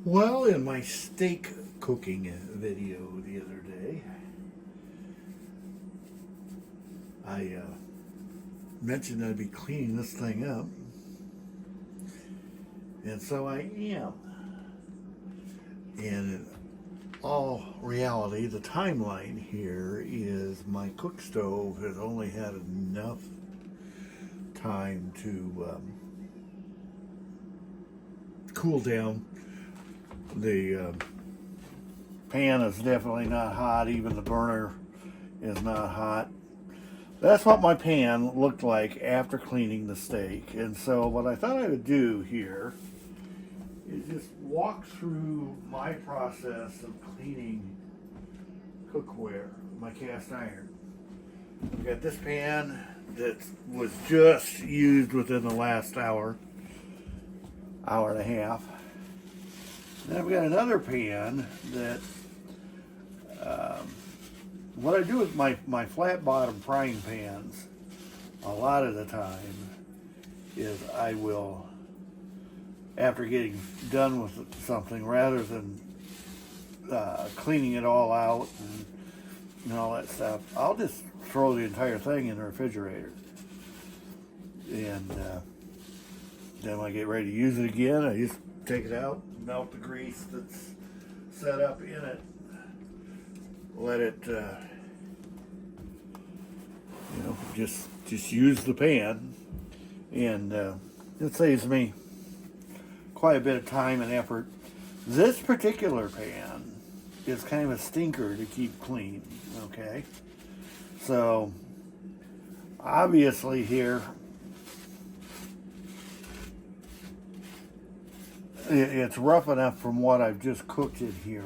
Well, in my steak cooking video the other day, I mentioned I'd be cleaning this thing up, and so I am. And in all reality, the timeline here is my cook stove has only had enough time to cool down. The pan is definitely not hot. Even the burner is not hot. That's what my pan looked like after cleaning the steak. And so what I thought I would do here is just walk through my process of cleaning cookware, my cast iron. I've got this pan that was just used within the last hour and a half. Then I've got another pan that what I do with my flat bottom frying pans a lot of the time is I will, after getting done with something, rather than cleaning it all out and all that stuff, I'll just throw the entire thing in the refrigerator. And then when I get ready to use it again, I just take it out, melt the grease that's set up in it, let it, just use the pan, and it saves me quite a bit of time and effort. This particular pan is kind of a stinker to keep clean, okay? So, obviously here, it's rough enough from what I've just cooked in here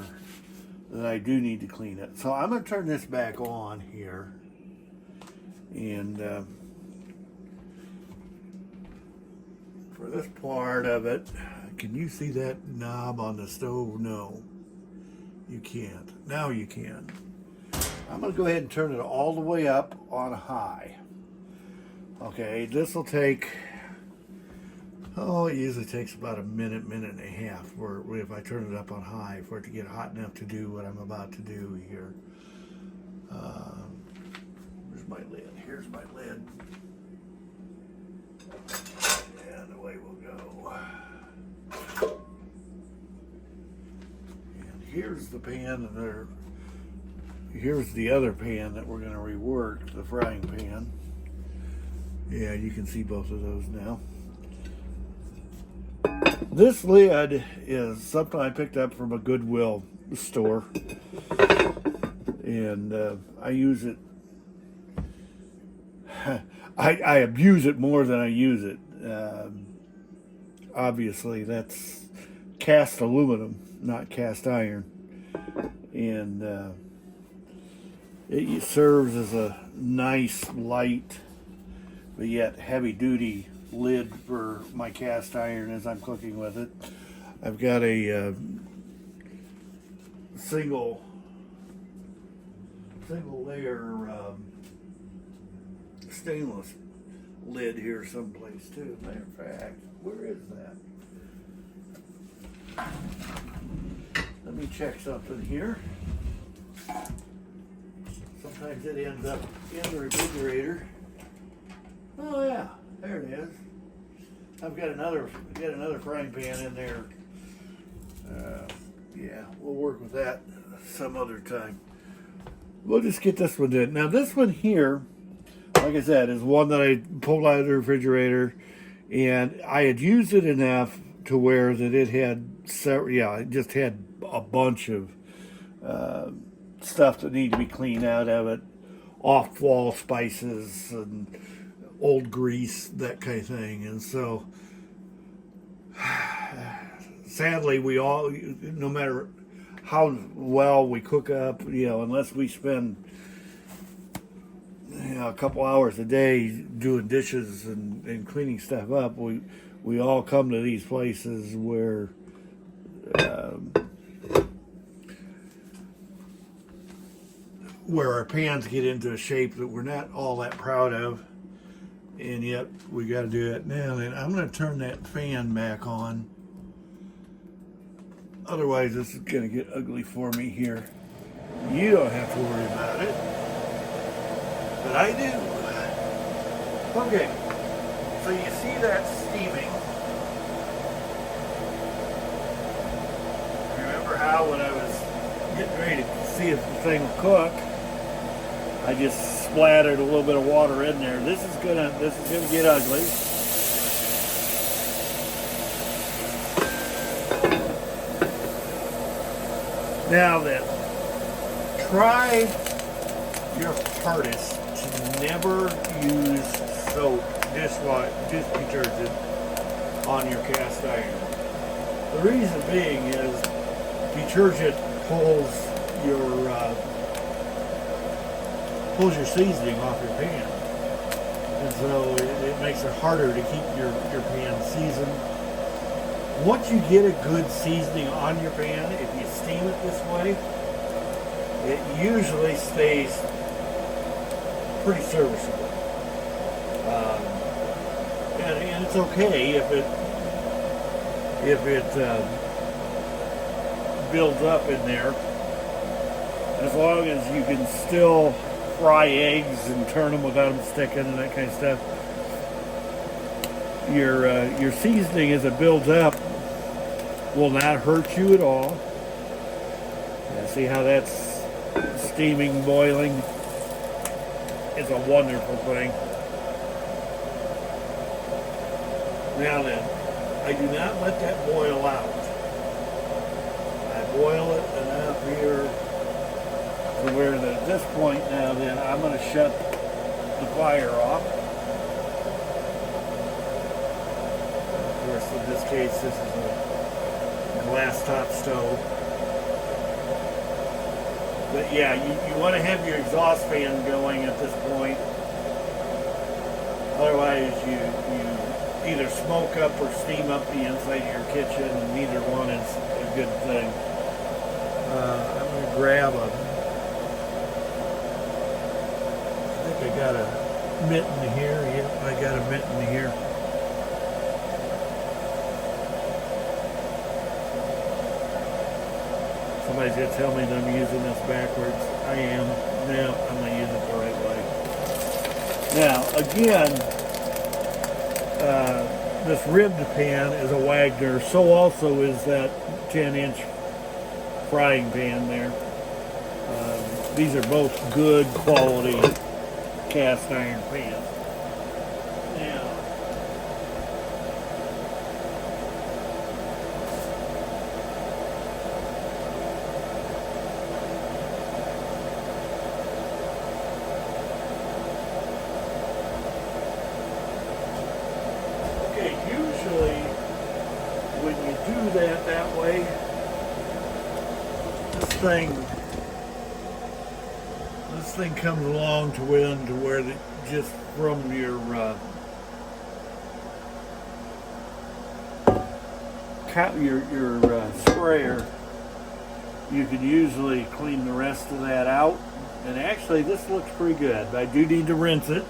that I do need to clean it. So I'm going to turn this back on here. And for this part of it, can you see that knob on the stove? No, you can't. Now you can. I'm going to go ahead and turn it all the way up on high. Okay, this will take, it usually takes about a minute and a half for, if I turn it up on high, for it to get hot enough to do what I'm about to do here. Where's my lid? Here's my lid. And away we'll go. And here's the pan there. Here's the other pan that we're going to rework, the frying pan. Yeah, you can see both of those now. This lid is something I picked up from a Goodwill store, and I use it. I abuse it more than I use it. Obviously, that's cast aluminum, not cast iron, and it serves as a nice, light, but yet heavy-duty lid for my cast iron as I'm cooking with it. I've got a single layer stainless lid here someplace too. Matter of fact, where is that? Let me check something here. Sometimes it ends up in the refrigerator. Oh yeah, there it is. I've got another frying pan in there. Yeah, we'll work with that some other time. We'll just get this one done. Now this one here, like I said, is one that I pulled out of the refrigerator, and I had used it enough to where that it had it just had a bunch of stuff that needed to be cleaned out of it, off-wall spices and old grease, that kind of thing. And so sadly, we all, no matter how well we cook up, unless we spend a couple hours a day doing dishes and cleaning stuff up, we all come to these places where our pans get into a shape that we're not all that proud of, and yet we got to do it now. And I'm going to turn that fan back on. Otherwise, this is going to get ugly for me here. You don't have to worry about it, but I do. Okay, so you see that steaming. Remember how when I was getting ready to see if the thing will cook, I just splattered a little bit of water in there. This is gonna get ugly. Now then, try your hardest to never use soap, dish detergent on your cast iron. The reason being is detergent pulls your seasoning off your pan, and so it makes it harder to keep your pan seasoned. Once you get a good seasoning on your pan, if you steam it this way, it usually stays pretty serviceable. And it's okay if it builds up in there, as long as you can still fry eggs and turn them without them sticking and that kind of stuff. Your seasoning as it builds up will not hurt you at all. See how that's steaming, boiling? It's a wonderful thing. Now then, I do not let that boil out. I boil it enough here to where that at this point now then I'm going to shut the fire off. Of course, in this case, this is a glass top stove. But yeah, you want to have your exhaust fan going at this point. Otherwise, you either smoke up or steam up the inside of your kitchen, and neither one is a good thing. I'm going to grab I think I got a mitten here. Yep, I got a mitten here. Somebody's going to tell me that I'm using this backwards. I am. No, I'm going to use it the right way. Now, again, this ribbed pan is a Wagner. So also is that 10-inch frying pan there. These are both good quality cast iron pans. Now, usually when you do that way, this thing comes along to where just from your sprayer, you can usually clean the rest of that out. And actually, this looks pretty good, but I do need to rinse it.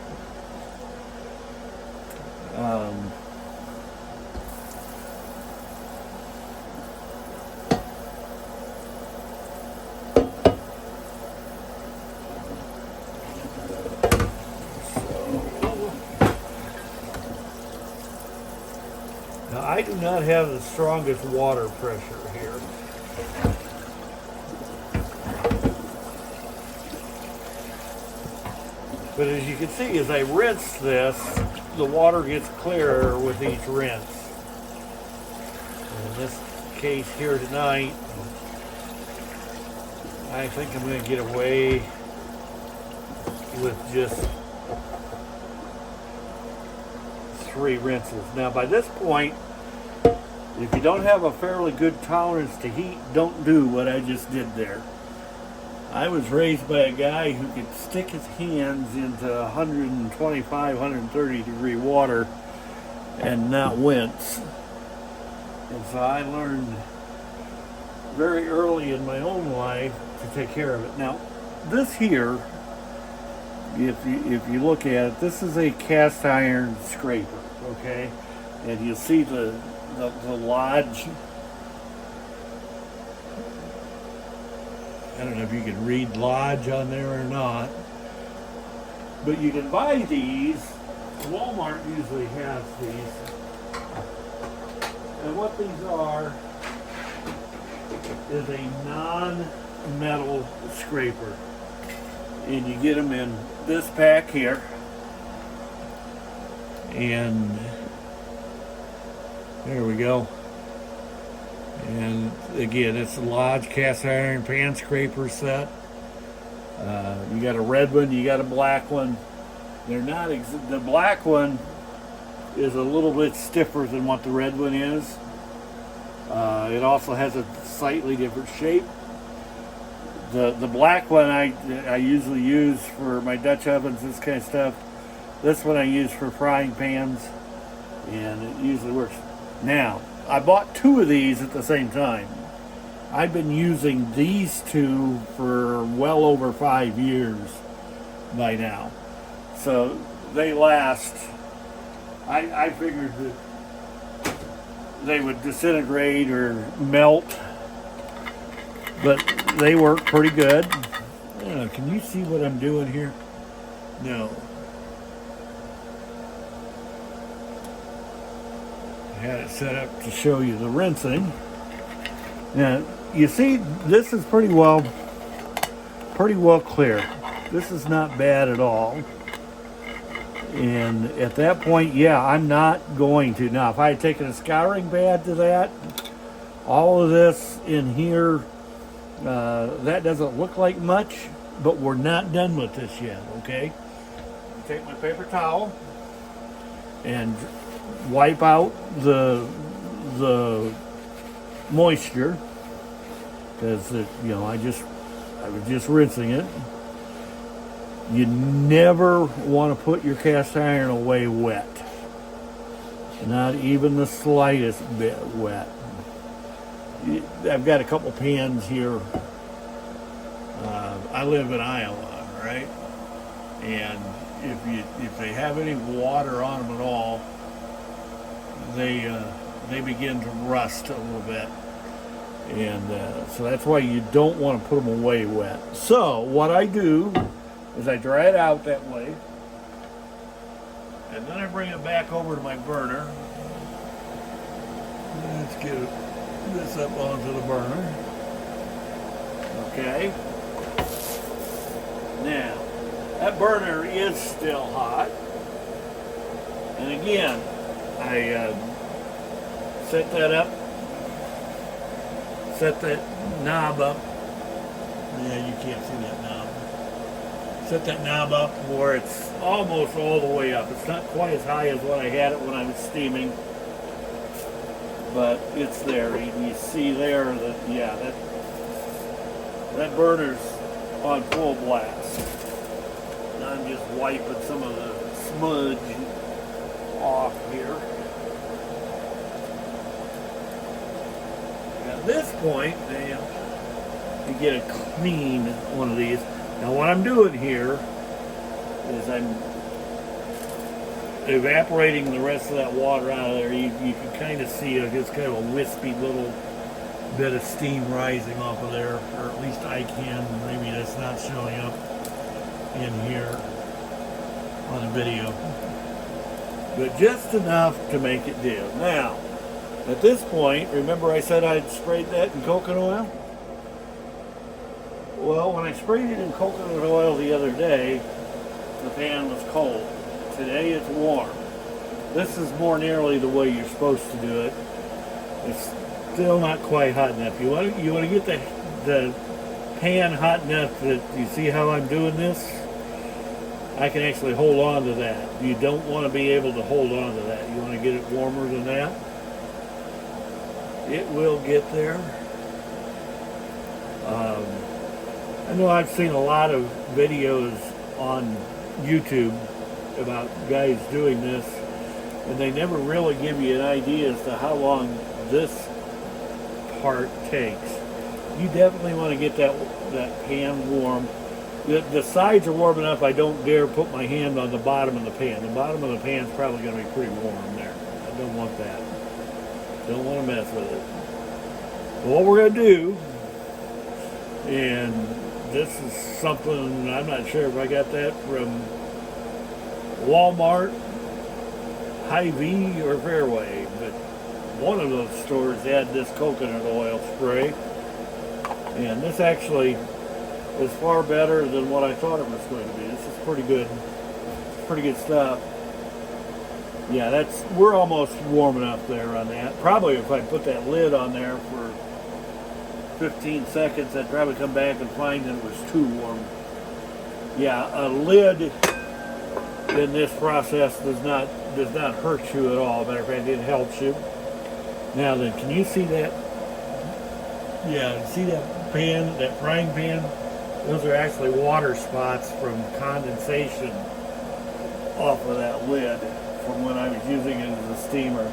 Now, I do not have the strongest water pressure here. But as you can see, as I rinse this, the water gets clearer with each rinse. In this case here tonight, I think I'm going to get away with just 3 rinses. Now by this point, if you don't have a fairly good tolerance to heat, don't do what I just did there. I was raised by a guy who could stick his hands into 125, 130 degree water and not wince. And so I learned very early in my own life to take care of it. Now, this here, if you look at it, this is a cast iron scraper, okay? And you'll see the lodge I don't know if you can read Lodge on there or not. But you can buy these. Walmart usually has these. And what these are is a non-metal scraper. And you get them in this pack here. And there we go. And again, it's a Lodge cast iron pan scraper set. You got a red one, you got a black one. They're not, the black one is a little bit stiffer than what the red one is. It also has a slightly different shape. The black one I usually use for my Dutch ovens, this kind of stuff. This one I use for frying pans, and it usually works. Now, I bought two of these at the same time. I've been using these two for well over 5 years by now. So they last. I figured that they would disintegrate or melt, but they work pretty good. Can you see what I'm doing here? No. I had it set up to show you the rinsing. Now, you see, this is pretty well clear. This is not bad at all. And at that point, yeah, I'm not going to. Now, if I had taken a scouring pad to that, all of this in here, that doesn't look like much, but we're not done with this yet, okay? Take my paper towel and wipe out the moisture, because I was just rinsing it. You never want to put your cast iron away wet, not even the slightest bit wet. I've got a couple pans here. I live in Iowa, right? And if they have any water on them at all, they begin to rust a little bit. And so that's why you don't want to put them away wet. So what I do is I dry it out that way, and then I bring it back over to my burner. Let's get this up onto the burner. Okay. Now, that burner is still hot. And again, I set that up. Set that knob up. Yeah, you can't see that knob. Set that knob up where it's almost all the way up. It's not quite as high as what I had it when I was steaming, but it's there. You see there that, yeah, that burner's on full blast. And I'm just wiping some of the smudge off here. At this point, you get a clean one of these. Now what I'm doing here is I'm evaporating the rest of that water out of there. You can kind of see it's kind of a wispy little bit of steam rising off of there, or at least I can. Maybe that's not showing up in here on the video, but just enough to make it do. Now, at this point, remember I said I'd sprayed that in coconut oil? Well, when I sprayed it in coconut oil the other day, the pan was cold. Today it's warm. This is more nearly the way you're supposed to do it. It's still not quite hot enough. You want to get the pan hot enough that you see how I'm doing this? I can actually hold on to that. You don't want to be able to hold on to that. You want to get it warmer than that. It will get there. I know I've seen a lot of videos on YouTube about guys doing this, and they never really give you an idea as to how long this part takes. You definitely want to get that pan warm. The sides are warm enough I don't dare put my hand on the bottom of the pan. The bottom of the pan is probably going to be pretty warm there. I don't want that. Don't want to mess with it. But what we're going to do And this is something, I'm not sure if I got that from Walmart, Hy-Vee, or Fairway, but one of those stores had this coconut oil spray. And this actually is far better than what I thought it was going to be. This is pretty good. Pretty good stuff. Yeah, we're almost warm enough there on that. Probably if I put that lid on there for 15 seconds, I'd probably come back and find that it was too warm. Yeah, a lid in this process does not hurt you at all. Matter of fact, it helps you. Now then, can you see that? Yeah, see that pan, that frying pan? Those are actually water spots from condensation off of that lid from when I was using it as a steamer.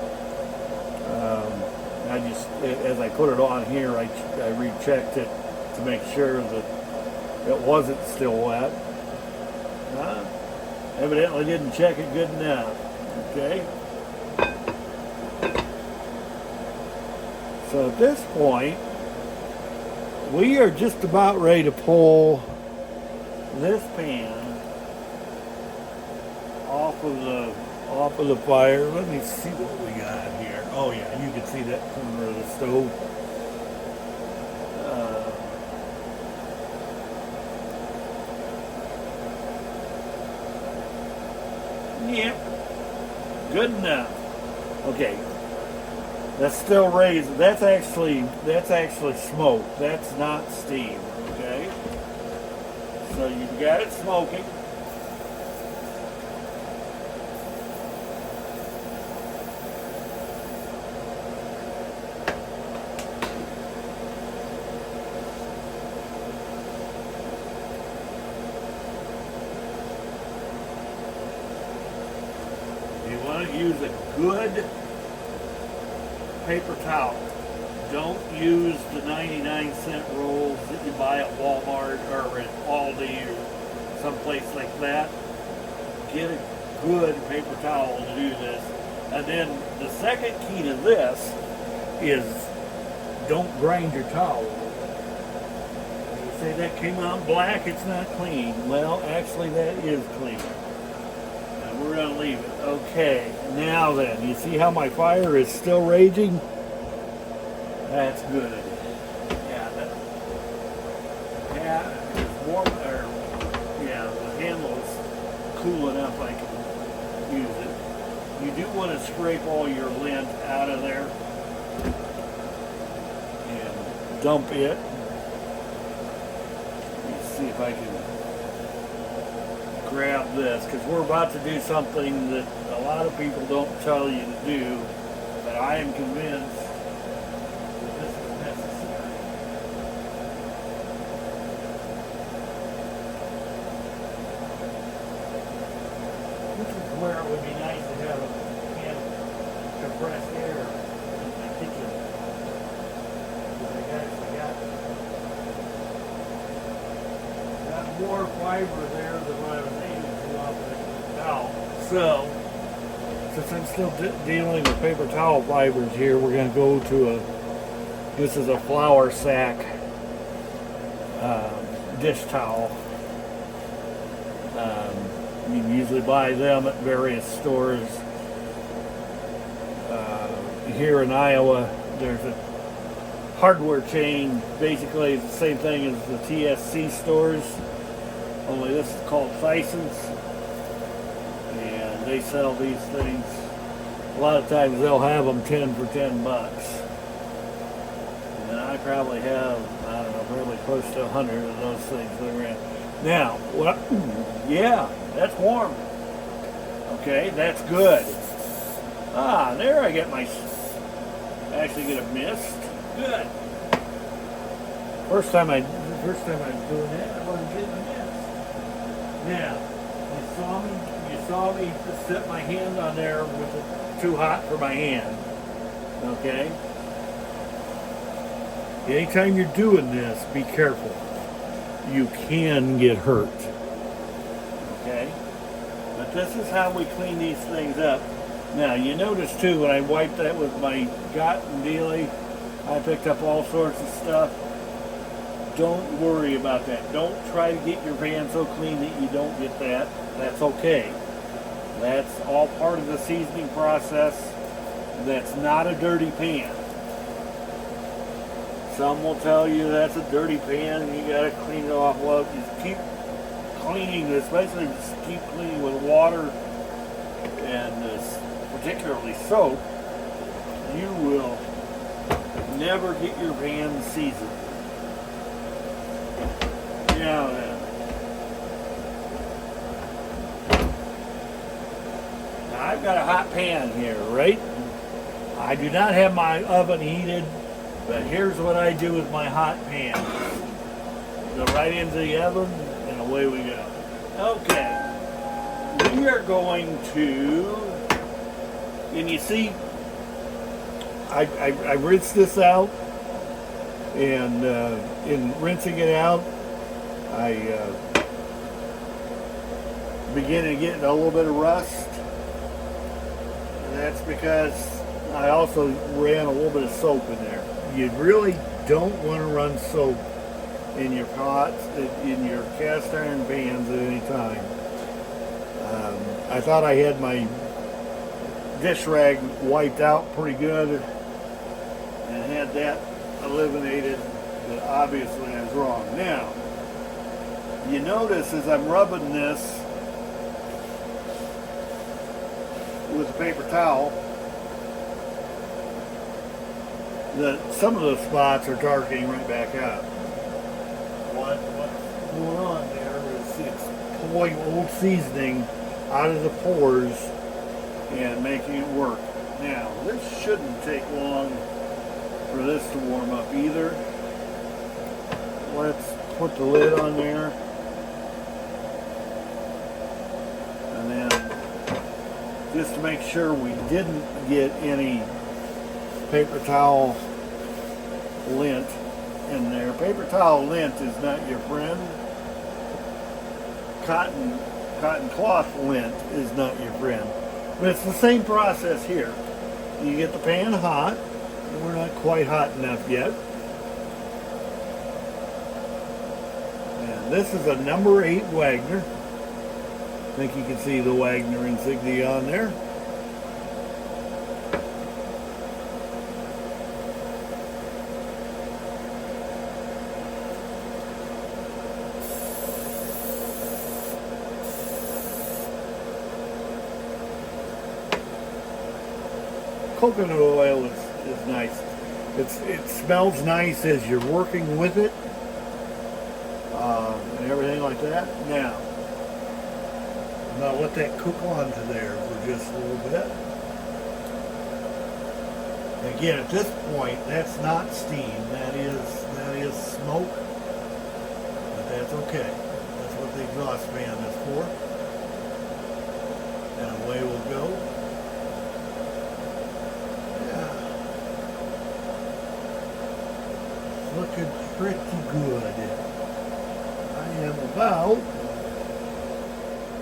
As I put it on here, I rechecked it to make sure that it wasn't still wet. Evidently didn't check it good enough. Okay. So at this point, we are just about ready to pull this pan off of the fire. Let me see what we got here. Oh yeah, you can see that corner of the stove. Yep, good enough. Okay, that's still raised. That's actually smoke. That's not steam. Okay, so you've got it smoking. You want to use a good paper towel. Don't use the 99-cent rolls that you buy at Walmart or at Aldi or someplace like that. Get a good paper towel to do this. And then the second key to this is don't grind your towel. You say that came out black, it's not clean. Well, actually that is clean. We're going to leave it. Okay, now then, you see how my fire is still raging? That's good. It's warm, the handle is cool enough I can use it. You do want to scrape all your lint out of there and dump it. Let me see if I can grab this, because we're about to do something that a lot of people don't tell you to do, but I am convinced that this is necessary. This is where it would be nice to have a can of compressed air in my kitchen, because I actually got more fiber there than what I was aiming to off the towel. So, since I'm still dealing with paper towel fibers here, we're going to go to this is a flour sack dish towel. You can usually buy them at various stores. Here in Iowa, there's a hardware chain, basically it's the same thing as the TSC stores, only this is called Thyme, and they sell these things. A lot of times they'll have them 10 for $10, and I probably have, I don't know, probably close to 100 of those things around. Now, yeah, that's warm. Okay, that's good. There I get actually get a mist. Good. First time I was doing that, I wasn't getting a mist. Now, you saw me set my hand on there with it too hot for my hand. Okay? Anytime you're doing this, be careful. You can get hurt. Okay? But this is how we clean these things up. Now, you notice too, when I wiped that with my Got and Dealy, I picked up all sorts of stuff. Don't worry about that. Don't try to get your pan so clean that you don't get that. That's okay. That's all part of the seasoning process. That's not a dirty pan. Some will tell you that's a dirty pan and you gotta clean it off. Well, just keep cleaning, especially just keep cleaning with water and particularly soap. You will never get your pan seasoned. Now then, now I've got a hot pan here, right? I do not have my oven heated, but here's what I do with my hot pan. Go right into the oven and away we go. Okay, we are going to, and you see, I rinsed this out, and in rinsing it out, I begin to get a little bit of rust. And that's because I also ran a little bit of soap in there. You really don't want to run soap in your pots, in your cast iron pans at any time. I thought I had my dish rag wiped out pretty good and had that eliminated, but obviously I was wrong. Now, you notice as I'm rubbing this with a paper towel that some of the spots are darkening right back up. What's going on there is it's pulling old seasoning out of the pores and making it work. Now, this shouldn't take long for this to warm up either. Let's put the lid on there. And then, just to make sure we didn't get any paper towel lint in there. Paper towel lint is not your friend. Cotton cloth lint is not your friend. But it's the same process here. You get the pan hot. We're not quite hot enough yet. And this is a number 8 Wagner. I think you can see the Wagner insignia on there. Coconut oil is nice. It smells nice as you're working with it, and everything like that. Now, I'm going to let that cook onto there for just a little bit. Again, at this point, that's not steam. That is smoke, but that's okay. That's what the exhaust fan is for. And away we'll go. Looking pretty good. I am about,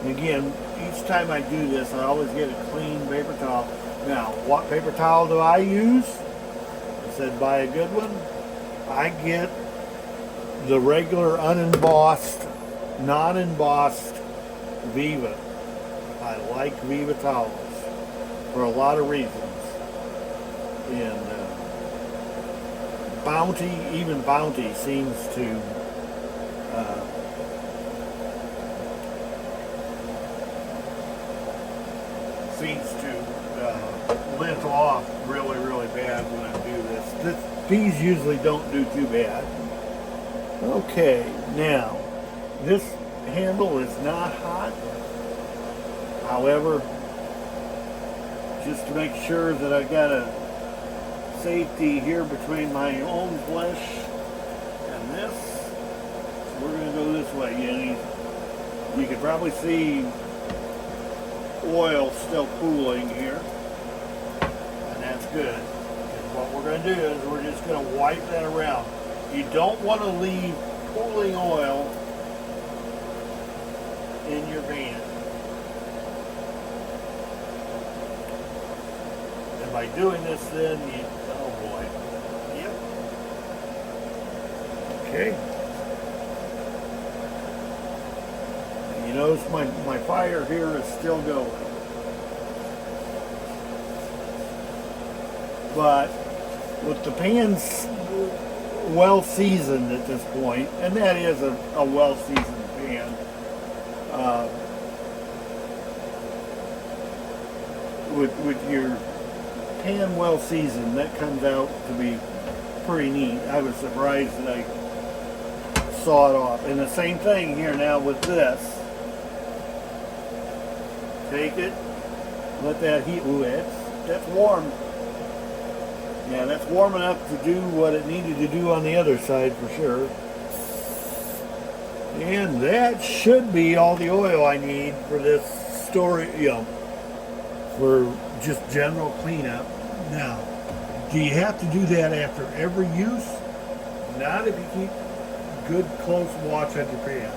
and again, each time I do this, I always get a clean paper towel. Now, what paper towel do I use? I said buy a good one. I get the regular unembossed, non-embossed Viva. I like Viva towels for a lot of reasons. And Bounty, even Bounty seems to lint off really, really bad when I do this. These usually don't do too bad. Okay, now this handle is not hot. However, just to make sure that I got a safety here between my own flesh and this, we're going to go this way. You can probably see oil still pooling here, and that's good. And what we're going to do is we're just going to wipe that around. You don't want to leave pooling oil in your pan. And by doing this, then you, oh boy, yep. Okay. And you notice my fire here is still going. But with the pans well seasoned at this point, and that is a well seasoned pan, with your pan well seasoned, that comes out to be pretty neat. I was surprised that I saw it off. And the same thing here now with this. Take it, let that heat. Ooh, that's warm. Yeah, that's warm enough to do what it needed to do on the other side for sure. And that should be all the oil I need for this story, for just general cleanup. Now, do you have to do that after every use? Not if you keep good close watch on your pan.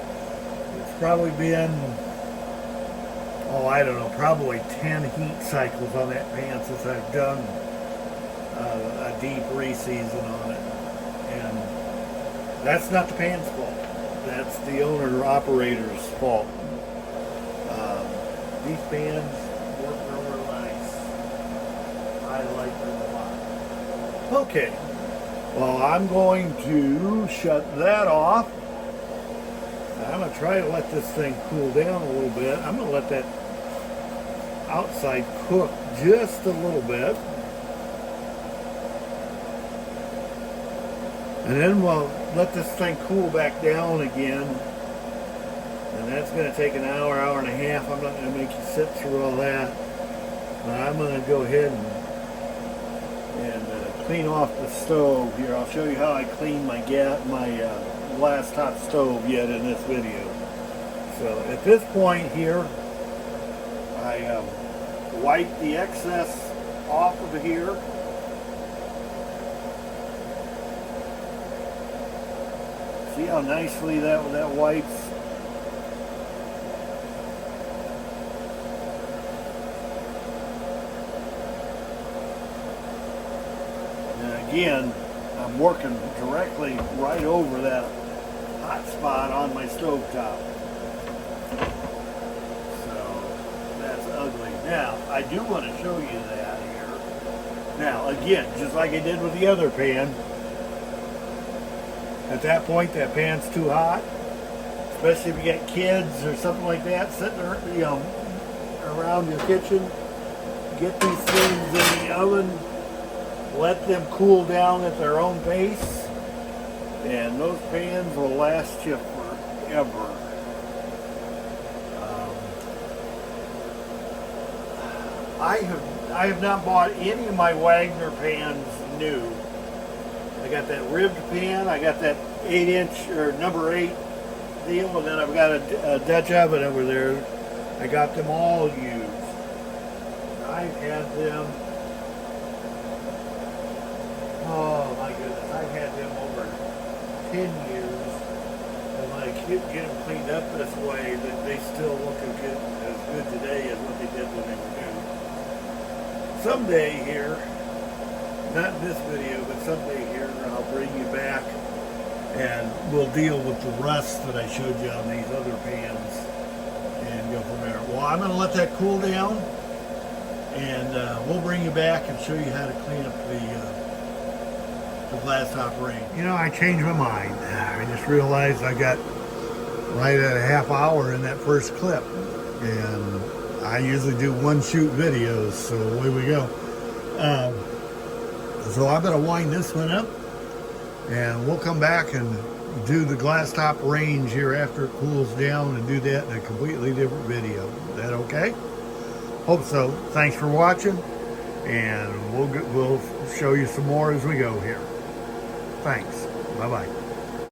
It's probably been, I don't know, probably 10 heat cycles on that pan since I've done a deep re-season on it. And that's not the pan's fault. That's the owner operator's fault. These pans work real nice. I like them a lot. Okay, well, I'm going to shut that off. I'm going to try to let this thing cool down a little bit. I'm going to let that outside cook just a little bit. And then we'll let this thing cool back down again. And that's going to take an hour, hour and a half. I'm not going to make you sit through all that. But I'm going to go ahead and clean off the stove here. I'll show you how I clean my glass top stove yet in this video. So at this point here, I wipe the excess off of here. See how nicely that wipes? And again, I'm working directly right over that hot spot on my stovetop. So that's ugly. Now, I do want to show you that here. Now, again, just like I did with the other pan, at that point, that pan's too hot, especially if you got kids or something like that sitting around your kitchen. Get these things in the oven, let them cool down at their own pace, and those pans will last you forever. I have not bought any of my Wagner pans new. I got that ribbed pan, I got that 8-inch or number 8 deal, and then I've got a Dutch oven over there. I got them all used. I've had them, oh my goodness, I've had them over 10 years. And when I get them cleaned up this way, that they still look as good today as what they did when they were new. Someday here, not in this video, but someday here, I'll bring you back and we'll deal with the rust that I showed you on these other pans and go from there. Well, I'm going to let that cool down, and we'll bring you back and show you how to clean up the glass top range. You know, I changed my mind. I just realized I got right at a half hour in that first clip, and I usually do one shoot videos, so away we go. So I'm going to wind this one up, and we'll come back and do the glass top range here after it cools down, and do that in a completely different video. Is that okay? Hope so. Thanks for watching, and we'll show you some more as we go here. Thanks. Bye-bye.